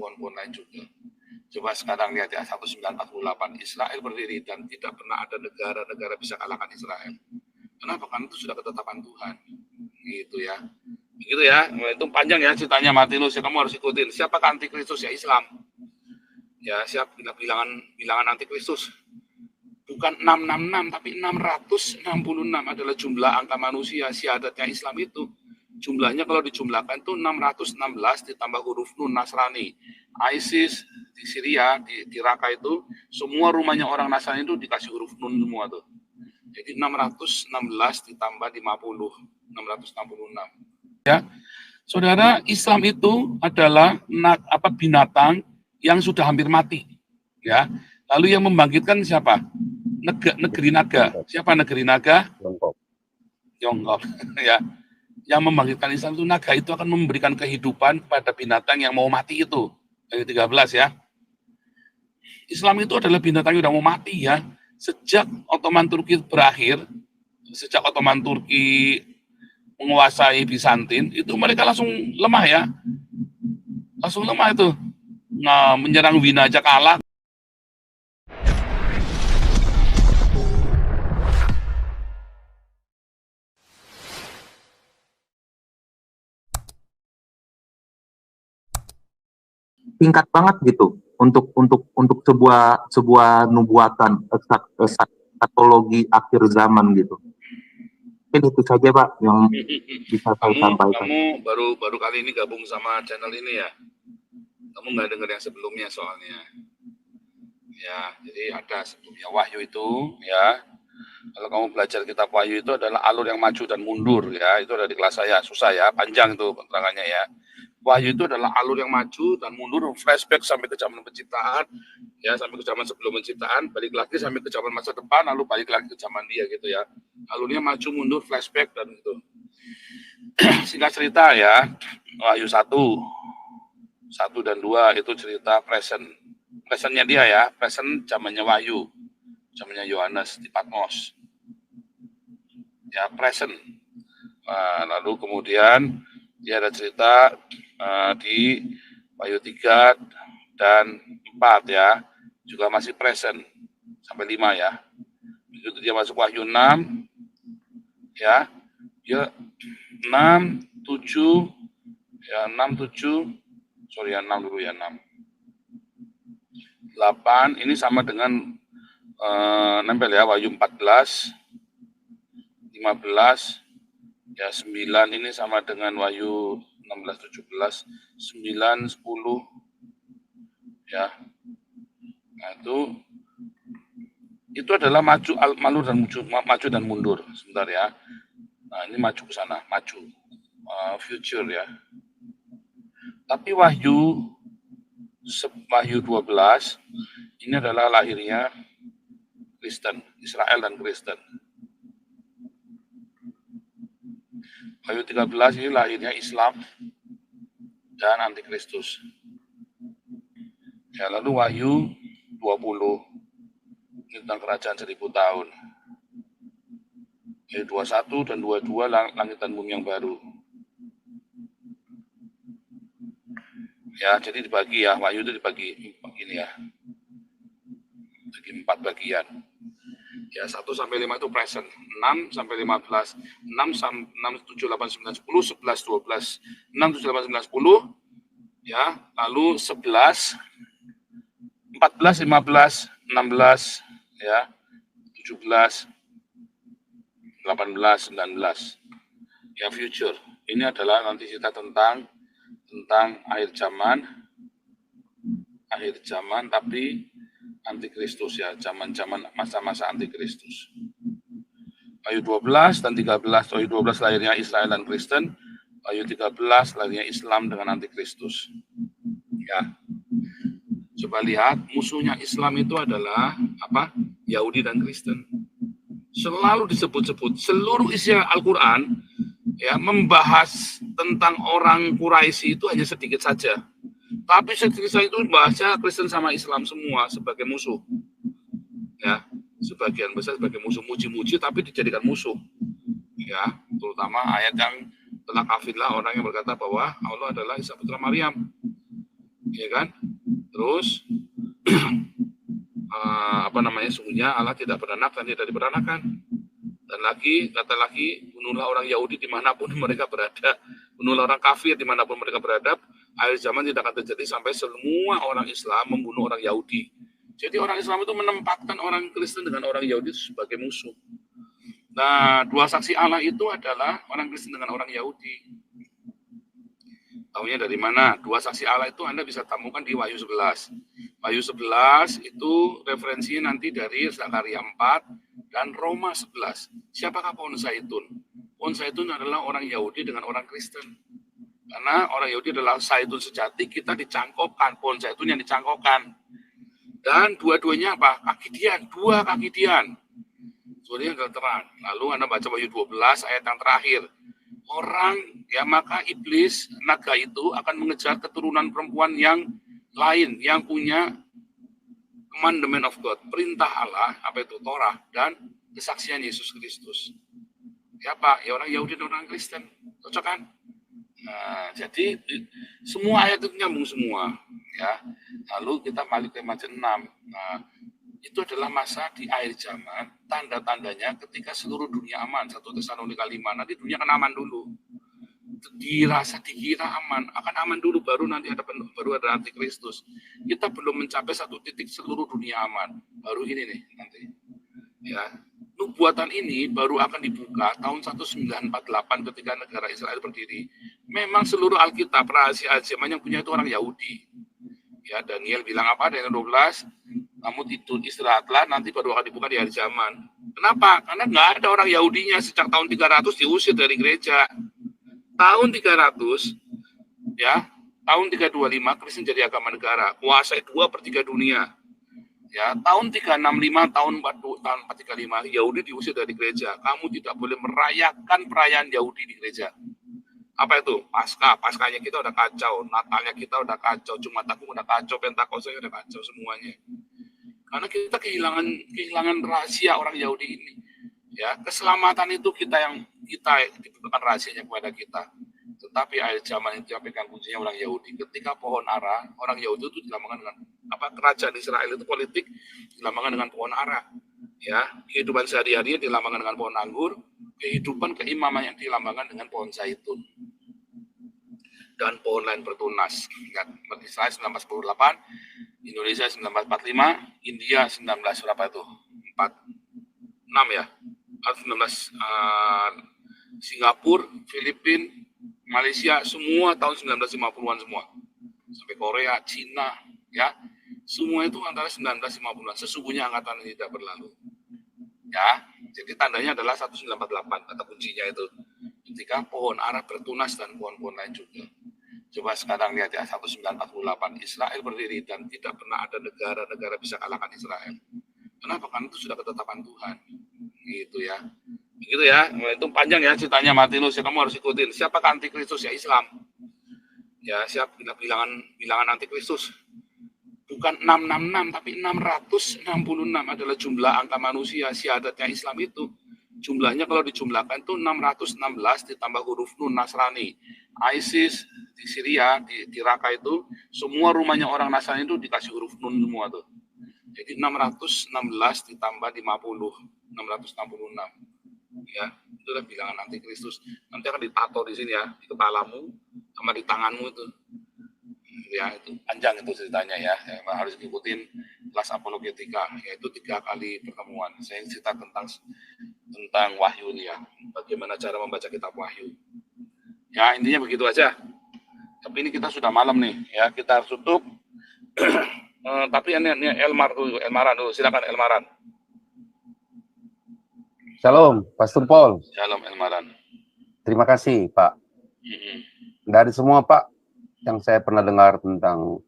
pohon-pohon lain juga. Coba sekarang lihat ya, 1948 Israel berdiri dan tidak pernah ada negara-negara bisa kalahkan Israel. Kenapa? Karena itu sudah ketetapan Tuhan. Gitu ya. Begitu ya. Itu panjang ya ceritanya Martinus. Ya, kamu harus ikutin. Siapakah antikristus? Ya Islam. Ya, siapa bilangan antikristus? Bukan 666 tapi 666 adalah jumlah angka manusia. Syahadatnya Islam itu jumlahnya kalau dijumlahkan itu 616 ditambah huruf Nun Nasrani. ISIS di Syria, di Raqqa itu semua rumahnya orang Nasrani itu dikasih huruf Nun semua tuh. Jadi 616 ditambah 50, 666. Ya. Saudara, Islam itu adalah binatang yang sudah hampir mati. Ya. Lalu yang membangkitkan siapa? Negeri naga. Siapa negeri naga? Tiongkok. Ya. Yang membangkitkan Islam itu naga itu akan memberikan kehidupan kepada binatang yang mau mati itu. Ayat 13 ya. Islam itu adalah binatang yang sudah mau mati ya. Sejak Ottoman Turki berakhir, sejak Ottoman Turki menguasai Bizantin, itu mereka langsung lemah ya. Langsung lemah itu. Nah, menyerang Wina aja kalah. Tingkat banget gitu untuk sebuah nubuatan eskatologi akhir zaman gitu. Ini itu saja Pak yang bisa saya sampaikan. Kamu baru kali ini gabung sama channel ini ya. Kamu nggak dengar yang sebelumnya soalnya. Ya, jadi ada sebelumnya Wahyu itu ya. Kalau kamu belajar kitab Wahyu itu adalah alur yang maju dan mundur ya. Itu ada di kelas saya, susah ya, panjang itu keterangannya ya. Wahyu itu adalah alur yang maju dan mundur, flashback sampai ke zaman penciptaan, ya sampai ke zaman sebelum penciptaan, balik lagi sampai ke zaman masa depan, lalu balik lagi ke zaman dia gitu ya. Alurnya maju mundur, flashback dan gitu. Singkat cerita ya, Wahyu 1 dan 2 itu cerita presentnya dia ya, present zamannya Wahyu, zamannya Yohanes di Patmos. Ya, present. Nah, lalu kemudian dia ada cerita di Wahyu 3 dan 4 ya, juga masih present sampai 5 ya. Begitu dia masuk Wahyu 6 ya, dia 6, 7 ya, 6, 7 sorry ya, 6 dulu ya, 6 8 ini sama dengan nempel ya, Wahyu 14 15 ya, 9 ini sama dengan Wahyu 16, 17, 9, 10 ya. Nah, itu adalah maju dan mundur sebentar ya. Nah, ini maju ke sana, maju future ya. Tapi Wahyu 12 ini adalah lahirnya Kristen, Israel dan Kristen. Wahyu 13 ini lahirnya Islam dan Antikristus. Ya, lalu Wahyu 20 ini tentang kerajaan 1000 tahun. Wahyu 21 dan 22 langit dan bumi yang baru. Ya, jadi dibagi ya, Wahyu itu dibagi begini ya. Bagi 4 bagian. Ya, 1 sampai 5 itu present, 6 sampai 15, 6, 7, 8, 9, 10, 11, 12, 6, 7, 8, 9, 10, ya, lalu 11, 14, 15, 16, ya, 17, 18, 19, ya, future. Ini adalah nanti cerita tentang akhir zaman, tapi Antikristus ya, zaman-zaman masa-masa Antikristus. Wahyu 12 dan 13, Wahyu 12 lahirnya Israel dan Kristen, Wahyu 13 lahirnya Islam dengan Antikristus. Ya. Coba lihat, musuhnya Islam itu adalah apa? Yahudi dan Kristen. Selalu disebut-sebut, seluruh isi Al-Quran ya membahas tentang orang Quraisy itu hanya sedikit saja. Tapi sedikit itu bahasa Kristen sama Islam semua sebagai musuh. Ya, sebagian besar sebagai musuh, muji-muji tapi dijadikan musuh. Ya, terutama ayat yang telah kafirlah orang yang berkata bahwa Allah adalah Isa putra Maryam. ya kan? Terus sungguhnya Allah tidak beranak dan tidak diperanakan. Dan kata lagi, bunuhlah orang Yahudi dimanapun mereka berada, bunuhlah orang kafir dimanapun mereka berada. Akhir zaman tidak akan terjadi sampai semua orang Islam membunuh orang Yahudi. Jadi orang Islam itu menempatkan orang Kristen dengan orang Yahudi sebagai musuh. Nah, dua saksi Allah itu adalah orang Kristen dengan orang Yahudi. Tahunya dari mana? Dua saksi Allah itu Anda bisa temukan di Wahyu 11. Wahyu 11 itu referensinya nanti dari Zakaria 4 dan Roma 11. Siapakah pohon zaitun? Pohon zaitun adalah orang Yahudi dengan orang Kristen. Karena orang Yahudi adalah zaitun sejati, kita dicangkokkan, pohon zaitun yang dicangkokkan. Dan dua-duanya apa? Kakidian, dua kakidian. Soalnya yang terang. Lalu Anda baca Wahyu 12 ayat yang terakhir. Maka iblis, naga itu akan mengejar keturunan perempuan yang lain, yang punya commandment of God, perintah Allah, apa itu Torah, dan kesaksian Yesus Kristus. Siapa? Ya orang Yahudi dan orang Kristen. Cocok kan? Nah, jadi semua ayat itu nyambung semua. Ya. Lalu kita balik ke ayat 6. Nah, itu adalah masa di akhir zaman, tanda-tandanya ketika seluruh dunia aman. 1 Tesalonika 5, nanti dunia akan aman dulu. Dikira aman, akan aman dulu, baru nanti ada antikristus. Kita belum mencapai satu titik seluruh dunia aman. Baru ini nih nanti. Ya, nubuatan ini baru akan dibuka tahun 1948 ketika negara Israel berdiri. Memang seluruh Alkitab, rahasia zaman yang punya itu orang Yahudi. Ya, Daniel bilang apa? Daniel 12, kamu tidur istirahatlah, nanti baru akan dibuka di akhir zaman. Kenapa? Karena nggak ada orang Yahudinya sejak tahun 300 diusir dari gereja. Tahun 300, ya, tahun 325 Kristen jadi agama negara, kuasai 2/3 dunia. Ya, tahun 365, tahun 435 Yahudi diusir dari gereja. Kamu tidak boleh merayakan perayaan Yahudi di gereja. Apa itu? Paskahnya kita udah kacau, Natalnya kita udah kacau, Jumat Agung udah kacau, Pentakostnya udah kacau semuanya. Karena kita kehilangan rahasia orang Yahudi ini. Ya, keselamatan itu kita dibukakan rahasianya kepada kita. Tetapi akhir zaman itu yang pegang kuncinya orang Yahudi. Ketika pohon ara, orang Yahudi itu dilambangkan dengan kerajaan Israel itu politik dilambangkan dengan pohon ara. Ya, kehidupan sehari-hari dilambangkan dengan pohon anggur, kehidupan keimaman yang dilambangkan dengan pohon zaitun. Dan pohon lain bertunas. Israel 1948, Indonesia 1945, India 19 berapa itu? 46 ya. 19 Singapura, Filipina, Malaysia, semua tahun 1950-an semua. Sampai Korea, Cina, ya. Semua itu antara 1950-an. Sesungguhnya angkatan ini tidak berlalu. Ya, jadi tandanya adalah 1948, kata kuncinya itu. Ketika pohon ara bertunas dan pohon-pohon lain juga. Coba sekarang lihat ya, 1948, Israel berdiri dan tidak pernah ada negara bisa kalahkan Israel. Kenapa? Karena itu sudah ketetapan Tuhan. Gitu ya. Begitu ya. Itu panjang ya ceritanya Martinus, ya, kamu harus ikutin. Siapakah antikristus? Ya Islam. Ya, bilangan antikristus. Bukan 666, tapi 666 adalah jumlah angka manusia. Syahadatnya Islam itu. Jumlahnya kalau dijumlahkan itu 616 ditambah huruf Nun Nasrani. ISIS di Syria, di Raqqa itu, semua rumahnya orang Nasrani itu dikasih huruf Nun semua tuh. Jadi 616 ditambah 50, 666. Ya, itu adalah bilangan antikristus. Nanti akan ditato di sini ya, di kepalamu sama di tanganmu itu. Ya, itu panjang itu ceritanya ya. Harus ikutin kelas apologetika, yaitu 3 kali pertemuan. Saya cerita tentang wahyu ini ya, bagaimana cara membaca kitab wahyu. Ya, intinya begitu aja. Tapi ini kita sudah malam nih, ya kita harus tutup. Tapi ini Elmaran dulu, silakan Elmaran. Shalom, Pastor Paul. Shalom Elmaran. Terima kasih Pak. Dari semua Pak yang saya pernah dengar tentang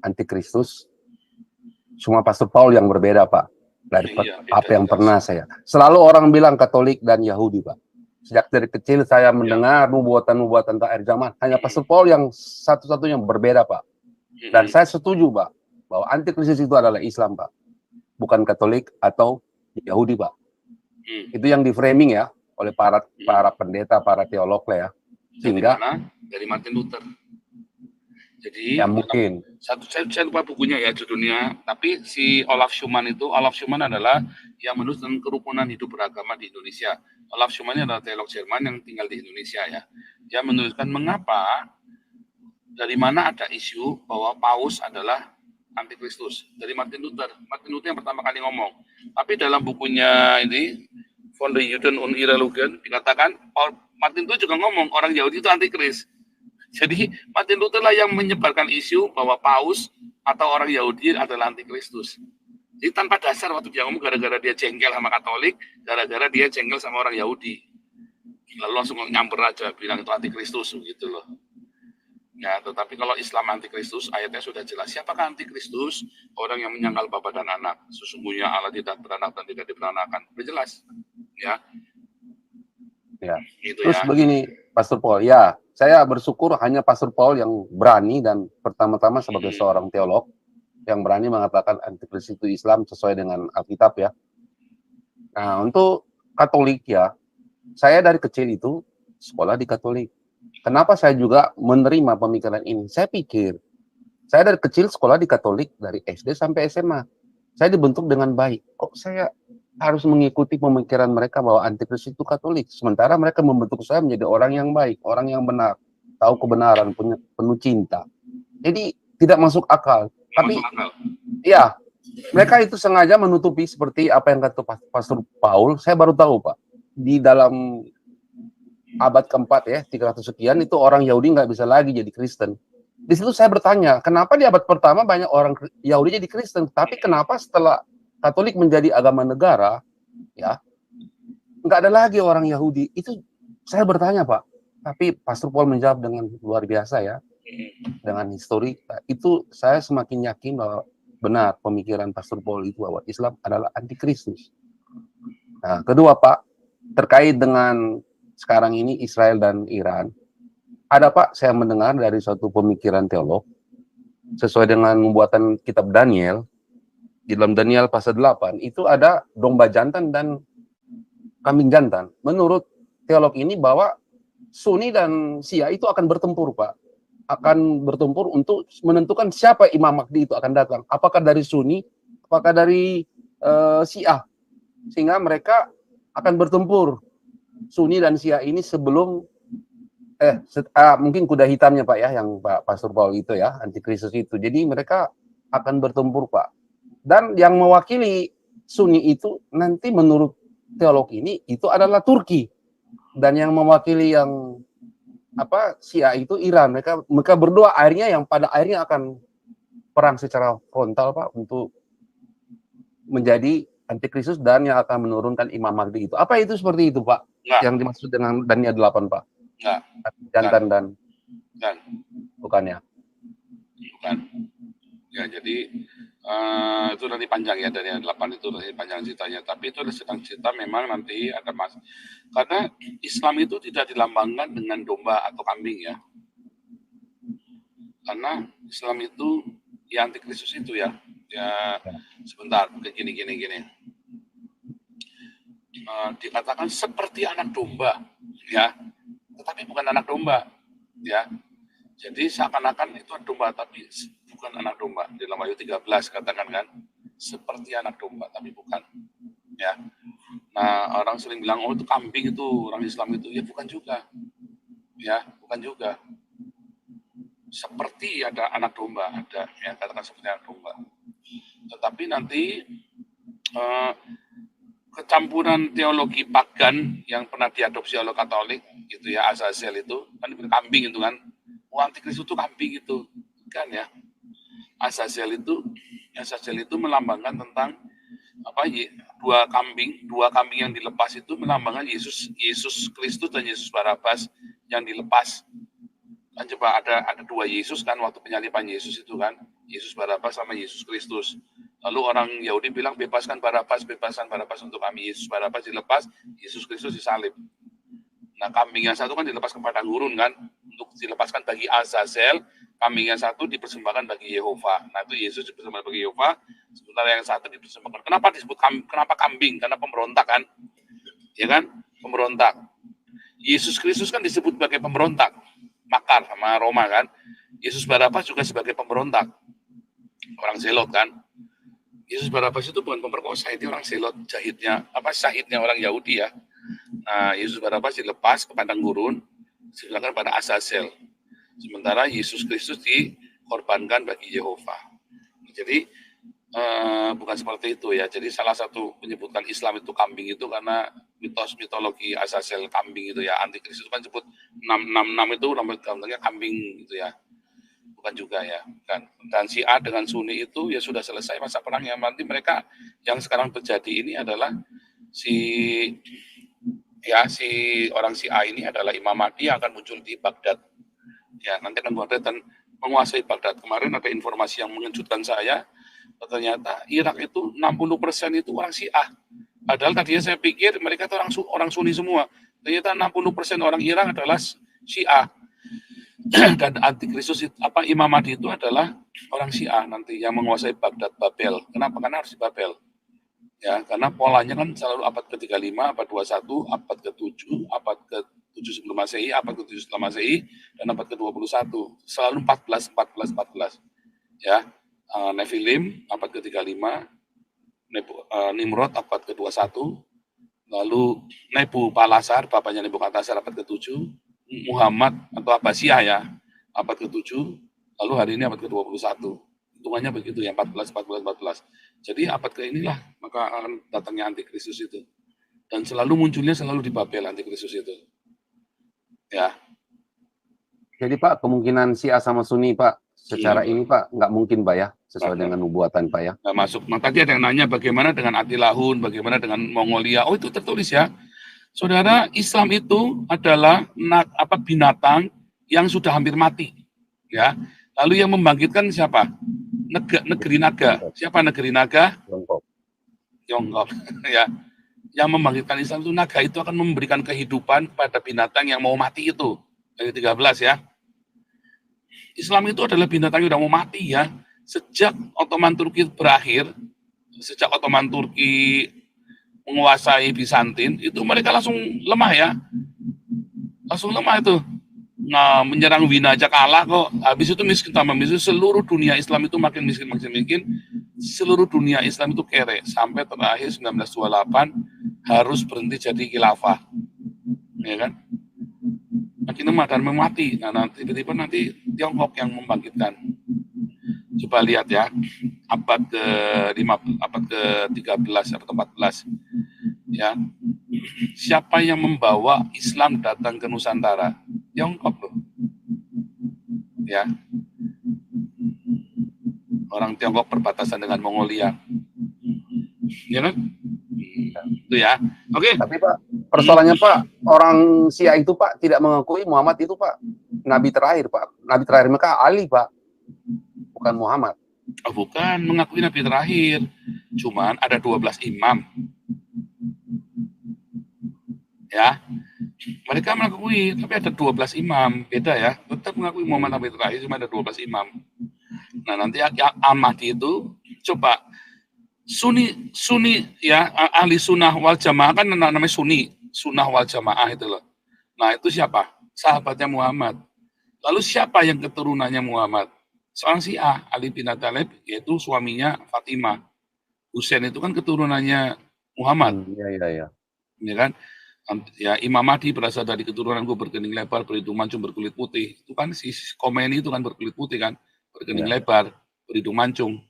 antikristus, semua Pastor Paul yang berbeda Pak. Dari apa yang pernah saya. Selalu orang bilang Katolik dan Yahudi Pak. Sejak dari kecil saya mendengar nubuatan-nubuatan tentang akhir zaman. Hanya Pastor Paul yang satu-satunya berbeda Pak. Dan saya setuju Pak, bahwa antikristus itu adalah Islam Pak. Bukan Katolik atau Yahudi Pak. Itu yang di framing ya oleh para pendeta, para teolog lah ya. Sehingga dari Martin Luther. Jadi Ya mungkin. saya lupa bukunya ya judulnya, tapi si Olaf Schumann adalah yang menulis tentang kerukunan hidup beragama di Indonesia. Olaf Schumann ini adalah teolog Jerman yang tinggal di Indonesia ya. Dia menuliskan mengapa dari mana ada isu bahwa Paus adalah antikristus dari Martin Luther. Martin Luther yang pertama kali ngomong. Tapi dalam bukunya ini Von der Juden und ihre Lügen dikatakan Martin Luther juga ngomong orang Yahudi itu antikris. Jadi Martin Luther lah yang menyebarkan isu bahwa Paus atau orang Yahudi adalah antikristus. Jadi tanpa dasar waktu dia ngomong gara-gara dia jengkel sama Katolik, gara-gara dia jengkel sama orang Yahudi. Lalu langsung nyamper aja bilang itu antikristus gitu loh. Ya, tetapi kalau Islam antikristus, ayatnya sudah jelas. Siapakah antikristus? Orang yang menyangkal Bapa dan Anak. Sesungguhnya Allah tidak beranak dan tidak diperanakan. Sudah jelas. Ya. Ya. Gitu Terus ya. begini, Pastor Paul. Ya, saya bersyukur hanya Pastor Paul yang berani dan pertama-tama sebagai seorang teolog yang berani mengatakan antikristus itu Islam sesuai dengan Alkitab ya. Nah, untuk Katolik ya, saya dari kecil itu sekolah di Katolik. Kenapa saya juga menerima pemikiran ini? Saya pikir, saya dari kecil sekolah di Katolik, dari SD sampai SMA. Saya dibentuk dengan baik. Kok saya harus mengikuti pemikiran mereka bahwa antikristus itu Katolik? Sementara mereka membentuk saya menjadi orang yang baik, orang yang benar, tahu kebenaran, penuh cinta. Jadi tidak masuk akal. Tapi, ya, mereka itu sengaja menutupi seperti apa yang kata Pastor Paul. Saya baru tahu, Pak. Di dalam abad keempat ya, 300 sekian, itu orang Yahudi nggak bisa lagi jadi Kristen. Di situ saya bertanya, kenapa di abad pertama banyak orang Yahudi jadi Kristen, tapi kenapa setelah Katolik menjadi agama negara, ya, nggak ada lagi orang Yahudi? Itu saya bertanya, Pak. Tapi Pastor Paul menjawab dengan luar biasa ya, dengan histori. Itu saya semakin yakin bahwa benar pemikiran Pastor Paul itu bahwa Islam adalah antikristus. Nah, kedua, Pak, terkait dengan sekarang ini Israel dan Iran, ada Pak, saya mendengar dari suatu pemikiran teolog, sesuai dengan pembuatan kitab Daniel, di dalam Daniel pasal 8, itu ada domba jantan dan kambing jantan. Menurut teolog ini bahwa Sunni dan Syiah itu akan bertempur, Pak. Akan bertempur untuk menentukan siapa Imam Mahdi itu akan datang. Apakah dari Sunni, apakah dari Syiah. Sehingga mereka akan bertempur Sunni dan Syiah ini sebelum mungkin kuda hitamnya Pak ya, yang Pak Pastor Paul itu ya, antikristus itu. Jadi mereka akan bertempur Pak. Dan yang mewakili Sunni itu nanti menurut teolog ini itu adalah Turki. Dan yang mewakili yang Syiah itu Iran. Mereka berdua akhirnya yang pada akhirnya akan perang secara frontal Pak untuk menjadi antikristus dan yang akan menurunkan Imam Mahdi itu. Apa itu seperti itu Pak? Nggak. Yang dimaksud dengan Daniel 8 Pak? Enggak. Jantan dan bukannya? Bukan. Ya, jadi itu nanti panjang ya, dari 8 itu nanti panjang ceritanya. Tapi itu sedang cerita memang nanti ada karena Islam itu tidak dilambangkan dengan domba atau kambing ya. Karena Islam itu ya antikristus itu ya. Ya sebentar, gini. Dikatakan seperti anak domba ya. Tetapi bukan anak domba ya. Jadi seakan-akan itu domba tapi bukan anak domba. Di dalam Wahyu 13 katakan kan seperti anak domba tapi bukan ya. Nah, orang sering bilang oh itu kambing itu orang Islam itu, ya bukan juga. Ya, bukan juga. Seperti ada anak domba, ada ya katakan seperti anak domba. Tetapi nanti kecampuran teologi pagan yang pernah diadopsi oleh Katolik gitu ya, Azazel itu kan kambing itu kan. Antikristus itu kambing itu kan ya. Azazel itu melambangkan tentang dua kambing yang dilepas itu melambangkan Yesus Kristus dan Yesus Barabas yang dilepas. Kan coba ada dua Yesus kan waktu penyaliban Yesus itu kan, Yesus Barabas sama Yesus Kristus. Lalu orang Yahudi bilang bebaskan Barabas untuk kami. Yesus Barabas dilepas, Yesus Kristus disalib. Nah, kambing yang satu kan dilepas kepada gurun kan, untuk dilepaskan bagi Azazel, kambing yang satu dipersembahkan bagi Yehova. Nah, itu Yesus dipersembahkan bagi Yehova, sementara yang satu dipersembahkan. Kenapa disebut kenapa kambing? Karena pemberontak kan, ya kan, pemberontak. Yesus Kristus kan disebut sebagai pemberontak, makar sama Roma kan. Yesus Barabas juga sebagai pemberontak, orang Zelot kan. Yesus Barabas itu bukan pemerkosa, itu orang Zelot, syahidnya orang Yahudi ya. Nah, Yesus Barabas dilepas ke padang gurun, sedangkan pada Azazel. Sementara Yesus Kristus dikorbankan bagi Yehova. Jadi bukan seperti itu ya. Jadi salah satu penyebutan Islam itu kambing itu karena mitologi Azazel kambing itu ya. Antikristus kan sebut 666 itu namanya kambing gitu ya. Bukan juga ya. Kan. Dan Syiah dengan Sunni itu ya sudah selesai masa perang. Yang nanti mereka yang sekarang terjadi ini adalah si orang Syiah ini adalah Imam Mahdi yang akan muncul di Baghdad. Ya, nanti akan Baghdad dan menguasai Baghdad. Kemarin ada informasi yang mengejutkan saya. Ternyata Irak itu 60% itu orang Syiah. Padahal tadinya saya pikir mereka itu orang Sunni semua. Ternyata 60% orang Irak adalah Syiah. Dan antikristus Imam Mahdi itu adalah orang Syiah nanti yang menguasai Baghdad, Babel. Kenapa? Karena harus di Babel. Ya, karena polanya kan selalu abad ke-35, abad 21, abad ke-7, abad ke-7 sebelum Masehi, abad ke-7 setelah Masehi, dan abad ke-21. Selalu 14. Ya. Nephilim abad ke-35, Nimrod abad ke-21, lalu Nebuchadnezzar, bapaknya Nebukadnezar abad ke-7, Muhammad atau Abbasiyah ya, abad ke-7, lalu hari ini abad ke-21. Hitungannya begitu ya, 14. Jadi abad ke inilah maka akan datangnya antikristus itu. Dan munculnya selalu di Babel antikristus itu. Ya. Jadi Pak, kemungkinan Syiah sama Sunni Pak, secara ini Pak, nggak mungkin Pak ya, sesuai dengan nubuatan Pak ya. Nggak masuk. Nah, tadi ada yang nanya bagaimana dengan Atilahun, bagaimana dengan Mongolia. Oh itu tertulis ya. Saudara, Islam itu adalah binatang yang sudah hampir mati. Ya. Lalu yang membangkitkan siapa? Negeri naga. Siapa negeri naga? Tiongkok. Ya. Yang membangkitkan Islam itu naga itu akan memberikan kehidupan pada binatang yang mau mati itu. Ayat 13 ya. Islam itu adalah binatang yang sudah mau mati ya. Sejak Ottoman Turki berakhir, sejak Ottoman Turki menguasai Bizantin, itu mereka langsung lemah ya. Langsung lemah itu. Nah, menyerang Wina aja kalah kok. Habis itu miskin tambah miskin. Seluruh dunia Islam itu makin miskin. Seluruh dunia Islam itu kere. Sampai terakhir 1928 harus berhenti jadi khilafah. Ya kan? Makin lemah dan mati. Nah, tiba-tiba nanti Tiongkok yang membangkitkan. Coba lihat ya, abad ke-13 atau 14. Ya. Siapa yang membawa Islam datang ke Nusantara? Tiongkok loh. Ya. Orang Tiongkok berbatasan dengan Mongolia. Ya kan? Itu ya. Oke. Tapi Pak, persoalannya Pak, orang Syiah itu Pak tidak mengakui Muhammad itu Pak nabi terakhir Pak. Nabi terakhir mereka Ali Pak. Bukan Muhammad. Oh, bukan mengakui nabi terakhir. Cuman ada 12 imam. Ya. Mereka mengakui, tapi ada 12 imam. Beda ya. Tetap mengakui Muhammad nabi terakhir, cuma ada 12 imam. Nah, nanti Al-Mahdi itu coba Sunni ya, ahli sunnah wal jamaah kan namanya sunnah wal jamaah itu loh. Nah, itu siapa? Sahabatnya Muhammad. Lalu siapa yang keturunannya Muhammad? Seorang Syiah, Ali bin Abi Thalib, yaitu suaminya Fatimah. Husain itu kan keturunannya Muhammad. Iya. Ya kan? Ya, Imam Mahdi berasal dari keturunanku berkening lebar, berhidung mancung, berkulit putih. Itu kan si Khomeini itu kan berkulit putih kan, berkening lebar, berhidung mancung.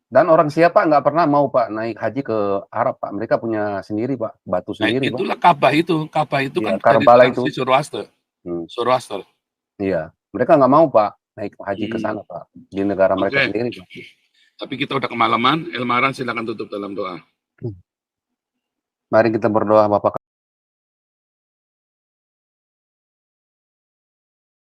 Dan orang Syiah Pak nggak pernah mau Pak naik haji ke Arab Pak. Mereka punya sendiri Pak, batu sendiri. Nah, itulah Ka'bah itu ya, kan Karbala itu. Zoroaster. Iya, mereka nggak mau Pak naik haji ke sana Pak, di negara mereka sendiri Pak. Tapi kita udah kemalaman. Elmaran silakan tutup dalam doa. Mari kita berdoa Bapak